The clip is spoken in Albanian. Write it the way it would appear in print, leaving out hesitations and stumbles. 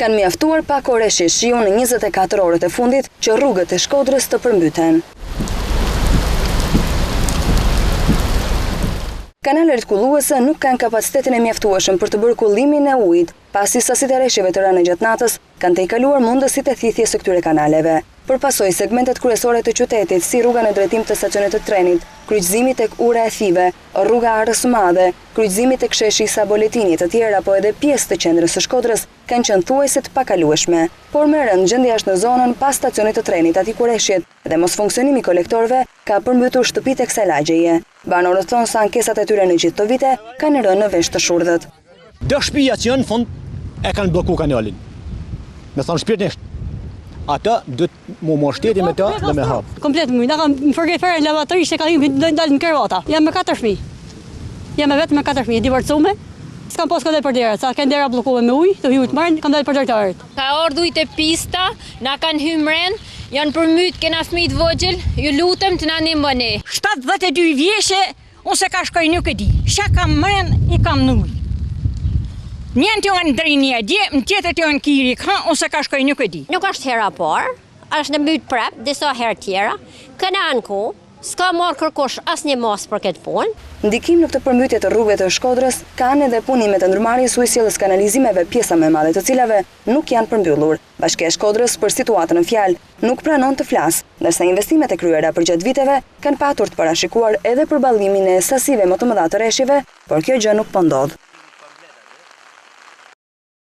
kanë mjaftuar pak ore shiu në 24 orët e fundit që rrugët e Shkodrës të përmbyten. Kanalet kulluese nuk kanë kapacitetin e mjaftueshëm për të bërë kullimin e ujit, pasi sasitë e rreshjeve të rënë gjatë natës kanë tejkaluar mundësitë e thithjes së këtyre kanaleve. Përpasoj segmentet kryesore të qytetit, si rruga në drejtim të stacionit të trenit, kryqëzimi tek ura e Thive, rruga Arës së Madhe, kryqëzimi tek sheshi Isa Boletinit, të tjera po edhe pjesë të qendrës së Shkodrës kanë qenë thuajse të pakalueshme. Por më rënd gjendja është në zonën pas stacionit të trenit, aty ku rreshjet dhe mos funksionimi kolektorëve ka përmbytur shtëpitë e kësaj lagjeje. Banorët thonë se ankesat e tyre në gjithë këto vite kanë rënë në vesh të shurdhët. Do shtëpia që në fund e kanë bllokuar kanalin. Me thonë shpirtisht. Ata duhet mu moshteti me ta dhe me hap. Komplet mu, na kam përgej fare në lavatori që ka dalë në Kervata. Jam me 4 fëmijë. Jam me vetëm me 4 fëmijë, divorcume. S'kam pas kodë për dera, sa kanë dera bllokuar me ujë, të hujt marrin, kam dalë për drejtarit. Ka ardhur ujë te pista, na kanë hymren, janë përmbyt kena fëmijë të vogël, ju lutem të na ndihmoni. 72 vjeçë, unë se ka shkoj nuk e di. Çka kam mren I kam në ujë. Njën të janë drejnia, në tjetër të janë kiri, unë se ka shkoj nuk e di. Nuk është hera por, është në mbyt prep, disa herë tjera, këna anku, s'ka marrë kërkosh asnjë mos për këtë punë. Ndikim në këtë përmbytje të rrugëve të Shkodrës kanë edhe punimet e ndërmarrjes ujësjellës kanalizimeve, pjesa më e madhe të cilave nuk janë përmbyllur. Bashkia e Shkodrës për situatën në fjalë nuk pranon të flasë, ndërsa investimet e kryera përgjatë viteve kanë patur të parashikuar edhe përballimin e sasive më të mëdha të rreshjeve, por kjo gjë nuk po ndodh.